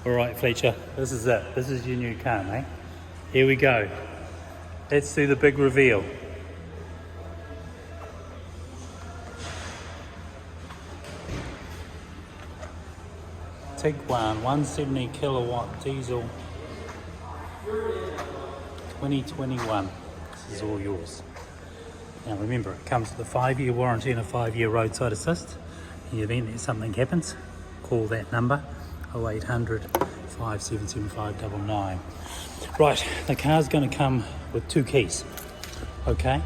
Alright Fletcher, this is it. This is your new car, mate. Here we go. Let's do the big reveal. Tiguan 170 kilowatt diesel 2021. This is all yours. Now remember, it comes with a 5-year warranty and a 5-year roadside assist. In the event that something happens, call that number 0800 577 599. Right, the car's going to come with 2 keys. Okay,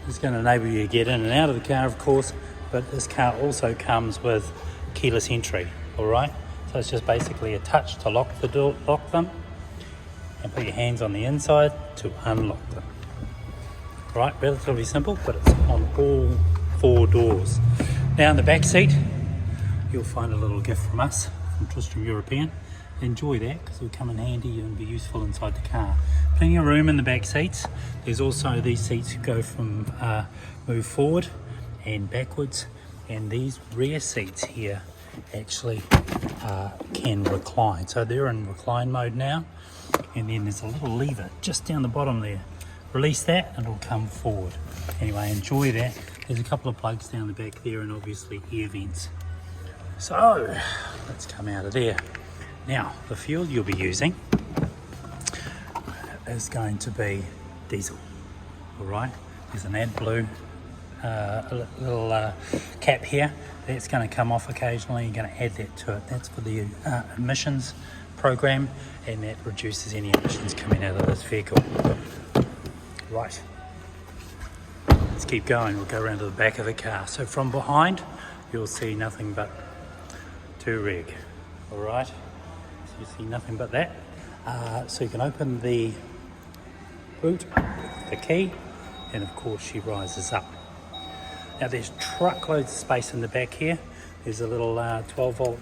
it's going to enable you to get in and out of the car, of course, but this car also comes with keyless entry. Alright, so it's just basically a touch to lock the door, lock them, and put your hands on the inside to unlock them. Right, relatively simple, but it's on all 4 doors. Now in the back seat, you'll find a little gift from us, from Tristram European. Enjoy that, because it'll come in handy and be useful inside the car. Plenty of room in the back seats. There's also these seats go from move forward and backwards, and these rear seats here actually can recline. So they're in recline mode now, and then there's a little lever just down the bottom there. Release that and it'll come forward. Anyway, enjoy that. There's a couple of plugs down the back there and obviously air vents. So let's come out of there. Now the fuel you'll be using is going to be diesel. Alright, there's an AdBlue little cap here that's going to come off occasionally. You're going to add that to it. That's for the emissions program, and that reduces any emissions coming out of this vehicle. Right, let's keep going. We'll go around to the back of the car. So from behind you'll see nothing but Touareg. Alright, so you see nothing but that. So you can open the boot, the key, and of course she rises up. Now there's truckloads of space in the back here. There's a little 12 volt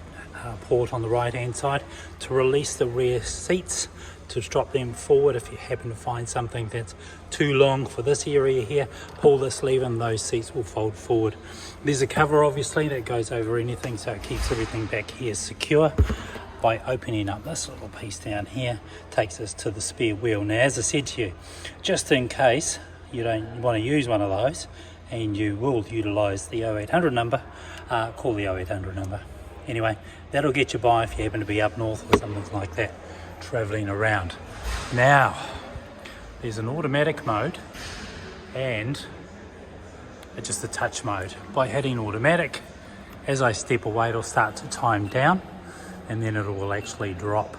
port on the right hand side to release the rear seats, to drop them forward if you happen to find something that's too long for this area here. Pull this lever and those seats will fold forward. There's a cover obviously that goes over anything, so it keeps everything back here secure. By opening up this little piece down here, takes us to the spare wheel. Now as I said to you, just in case you don't want to use one of those and you will utilise the 0800 number, call the 0800 number. Anyway, that'll get you by if you happen to be up north or something like that, travelling around. Now, there's an automatic mode and just a touch mode. By hitting automatic, as I step away, it'll start to time down, and then it will actually drop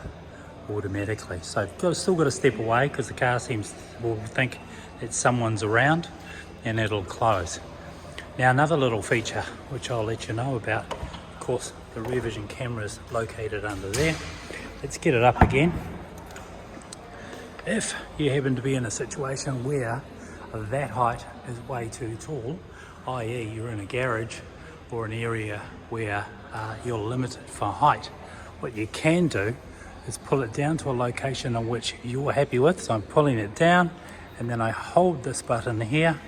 automatically. So you've still got to step away because the car will think that someone's around, and it'll close. Now another little feature which I'll let you know about, of course, the rear vision camera is located under there. Let's get it up again. If you happen to be in a situation where that height is way too tall, i.e. you're in a garage or an area where you're limited for height, what you can do is pull it down to a location on which you're happy with. So I'm pulling it down, and then I hold this button here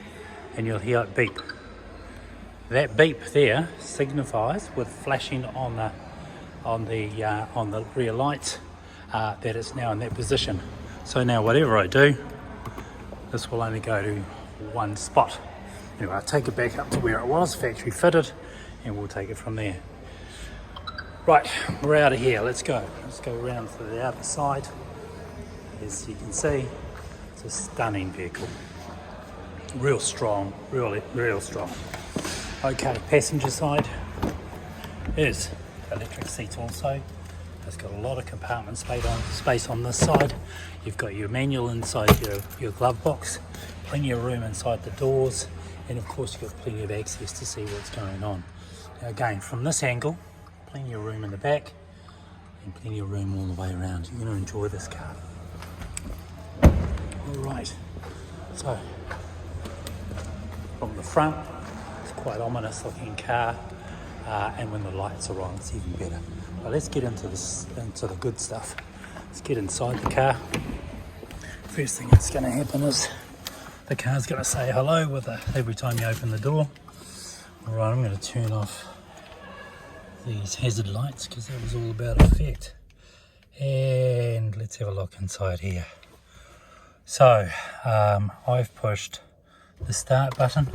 and you'll hear it beep. That beep there signifies, with flashing on the rear lights, that it's now in that position. So now whatever I do, this will only go to one spot. Anyway, I'll take it back up to where it was, factory fitted, and we'll take it from there. Right, we're out of here. Let's go. Let's go around to the other side. As you can see, it's a stunning vehicle. Real strong, real strong. Okay, passenger side is electric seats also. It's got a lot of compartment space on this side. You've got your manual inside your glove box, plenty of room inside the doors, and of course you've got plenty of access to see what's going on. Now again, from this angle, plenty of room in the back and plenty of room all the way around. You're going to enjoy this car. Alright, so from the front, it's quite ominous looking car, and when the lights are on it's even better. But let's get into the good stuff. Let's get inside the car. First thing that's going to happen is the car's going to say hello every time you open the door. Alright, I'm going to turn off these hazard lights because that was all about effect. And let's have a look inside here. So I've pushed the start button,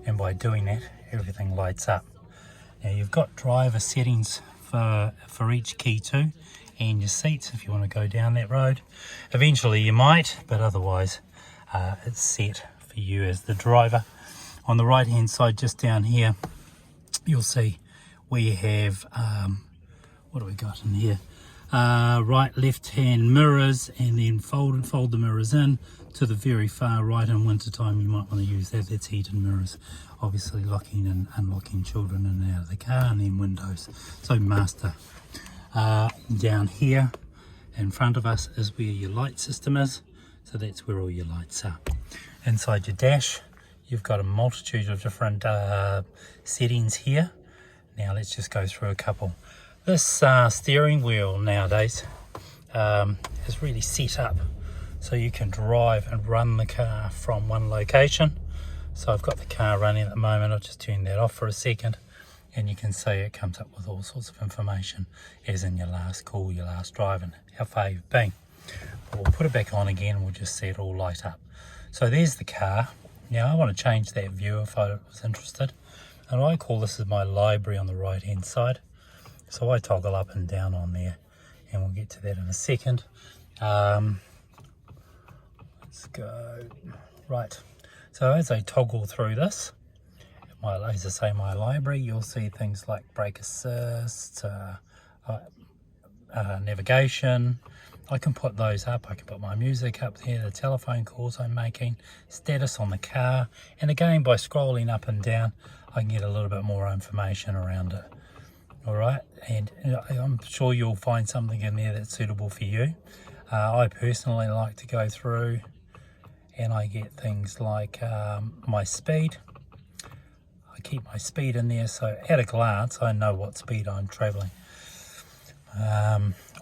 and by doing that everything lights up. Now you've got driver settings for each key too, and your seats if you want to go down that road. Eventually you might, but otherwise it's set for you as the driver. On the right hand side, just down here, you'll see we have what do we got in here? Right, left hand mirrors, and then fold the mirrors in to the very far right. In winter time you might want to use that. That's heated mirrors, obviously locking and unlocking children in and out of the car, and then windows. So master. Down here in front of us is where your light system is, so that's where all your lights are. Inside your dash you've got a multitude of different settings here. Now let's just go through a couple. This steering wheel nowadays is really set up so you can drive and run the car from one location. So I've got the car running at the moment. I'll just turn that off for a second, and you can see it comes up with all sorts of information, as in your last call, your last drive, and how far you've been. But we'll put it back on again and we'll just see it all light up. So there's the car. Now I want to change that view if I was interested, and I call this is my library on the right hand side. So I toggle up and down on there, and we'll get to that in a second. Let's go right. So as I toggle through this, as I say, my library, you'll see things like brake assist, navigation. I can put those up. I can put my music up there, the telephone calls I'm making, status on the car, and again by scrolling up and down I can get a little bit more information around it. Alright, and I'm sure you'll find something in there that's suitable for you. I personally like to go through and I get things like my speed. I keep my speed in there, so at a glance I know what speed I'm travelling.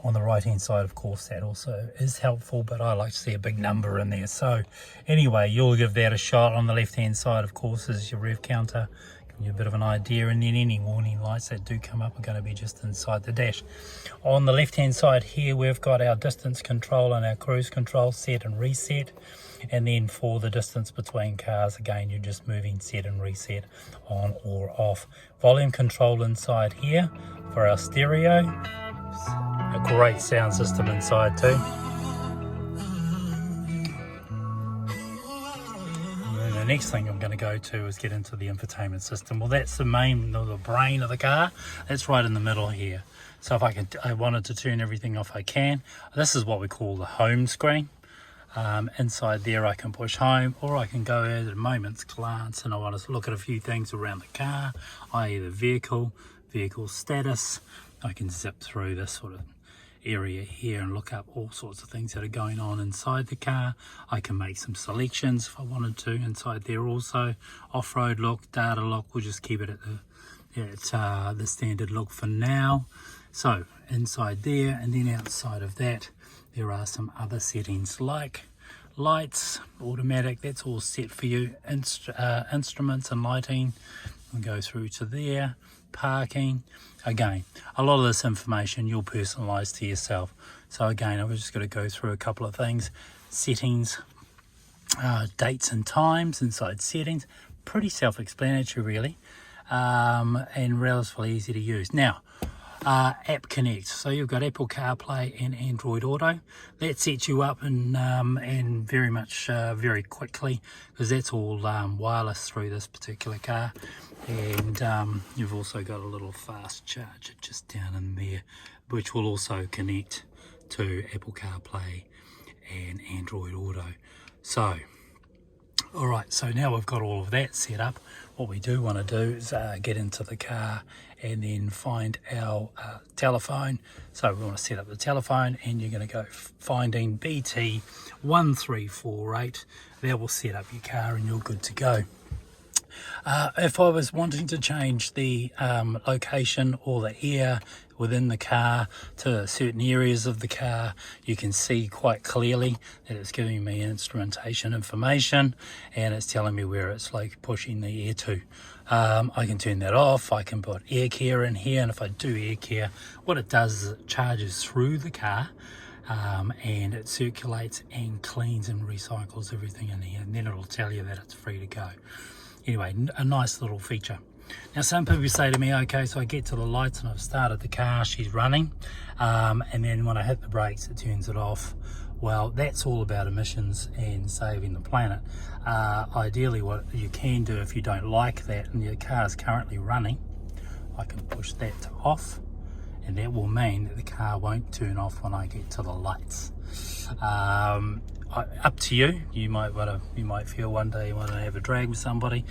On the right hand side, of course, that also is helpful, but I like to see a big number in there. So anyway, you'll give that a shot. On the left hand side, of course, is your rev counter, giving you a bit of an idea, and then any warning lights that do come up are going to be just inside the dash. On the left hand side here, we've got our distance control and our cruise control, set and reset. And then for the distance between cars, again, you're just moving set and reset on or off. Volume control inside here for our stereo. A great sound system inside too. And the next thing I'm going to go to is get into the infotainment system. Well, that's the brain of the car. That's right in the middle here. So if I wanted to turn everything off, I can. This is what we call the home screen. Inside there I can push home, or I can go at a moment's glance and I want to look at a few things around the car, i.e. the vehicle status. I can zip through this sort of area here and look up all sorts of things that are going on inside the car. I can make some selections if I wanted to inside there also. Off-road look, data lock, we'll just keep it at the standard look for now. So inside there, and then outside of that there are some other settings like lights, automatic, that's all set for you. Instruments and lighting, we'll go through to there. Parking, again, a lot of this information you'll personalize to yourself. So again, I've just got to go through a couple of things. Settings, dates and times inside settings, pretty self-explanatory really, and relatively easy to use. Now, App Connect, so you've got Apple CarPlay and Android Auto. That sets you up and very much very quickly, because that's all wireless through this particular car. And you've also got a little fast charger just down in there, which will also connect to Apple CarPlay and Android Auto. So alright, so now we've got all of that set up, what we do want to do is get into the car and then find our telephone. So we want to set up the telephone, and you're going to go finding BT1348. That will set up your car and you're good to go. If I was wanting to change the location or the air within the car to certain areas of the car, you can see quite clearly that it's giving me instrumentation information, and it's telling me where it's like pushing the air to. I can turn that off. I can put air care in here, and if I do air care, what it does is it charges through the car, and it circulates and cleans and recycles everything in here, and then it'll tell you that it's free to go. Anyway, a nice little feature. Now some people say to me, okay, so I get to the lights and I've started the car, she's running, and then when I hit the brakes it turns it off. Well, that's all about emissions and saving the planet. Ideally what you can do, if you don't like that and your car is currently running, I can push that to off, and that will mean that the car won't turn off when I get to the lights. Up to you. You might feel one day you want to have a drag with somebody,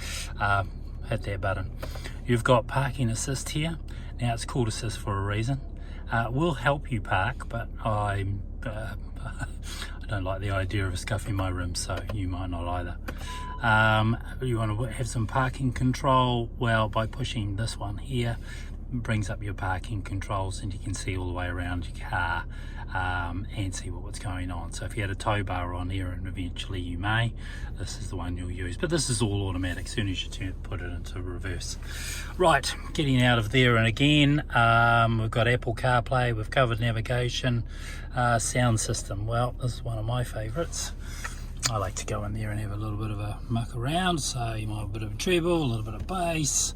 hit that button. You've got parking assist here. Now it's called assist for a reason. It will help you park, but I don't like the idea of scuffing my rims, so you might not either. You want to have some parking control? Well, by pushing this one here, it brings up your parking controls and you can see all the way around your car, and see what's going on. So if you had a tow bar on here, and eventually you may, this is the one you'll use, but this is all automatic as soon as you put it into reverse. Right, getting out of there, and again, we've got Apple CarPlay, we've covered navigation, sound system. Well, this is one of my favorites. I like to go in there and have a little bit of a muck around, so you might have a bit of a treble, a little bit of bass,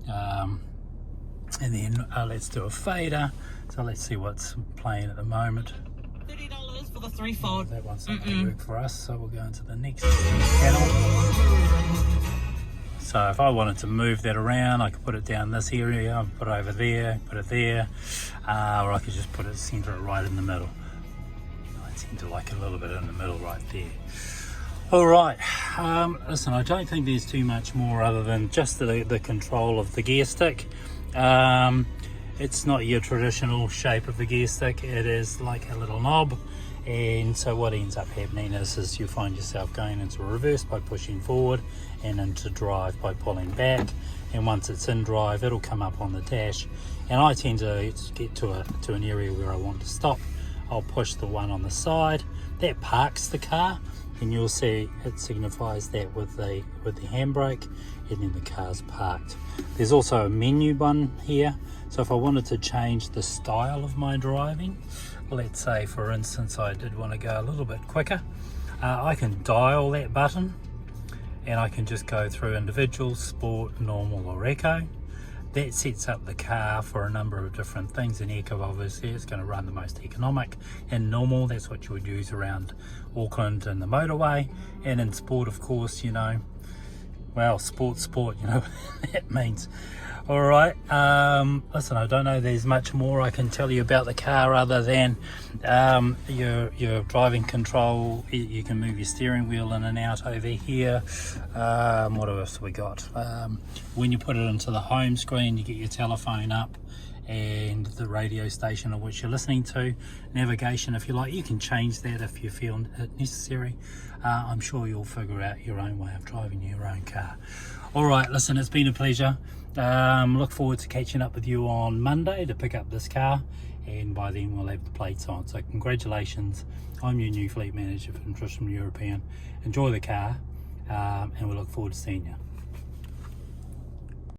and then let's do a fader. So let's see what's playing at the moment. $30 for the 3-fold. That one's not going to work for us, so we'll go into the next channel. So if I wanted to move that around, I could put it down this area, put it over there, put it there, or I could just put it, center it right in the middle. I tend to like it a little bit in the middle right there. All right, listen, I don't think there's too much more other than just the control of the gear stick. It's not your traditional shape of the gear stick, it is like a little knob, and so what ends up happening is you find yourself going into reverse by pushing forward, and into drive by pulling back, and once it's in drive it'll come up on the dash, and I tend to get to an area where I want to stop. I'll push the one on the side, that parks the car, and you'll see it signifies that with the handbrake, and then the car's parked. There's also a menu button here, so if I wanted to change the style of my driving, let's say for instance I did want to go a little bit quicker, I can dial that button and I can just go through individual, sport, normal or eco. That sets up the car for a number of different things. In eco, obviously it's going to run the most economic, and normal, that's what you would use around Auckland and the motorway, and in sport, of course, you know, well, sport, you know what that means. All right, listen, I don't know there's much more I can tell you about the car other than your driving control. You can move your steering wheel in and out over here. What else have we got? When you put it into the home screen, you get your telephone up and the radio station of which you're listening to. Navigation, if you like, you can change that if you feel it necessary. I'm sure you'll figure out your own way of driving your own car. All right, listen, it's been a pleasure. Look forward to catching up with you on Monday to pick up this car, and by then we'll have the plates on. So congratulations, I'm your new fleet manager for Tristram European. Enjoy the car, and we look forward to seeing you.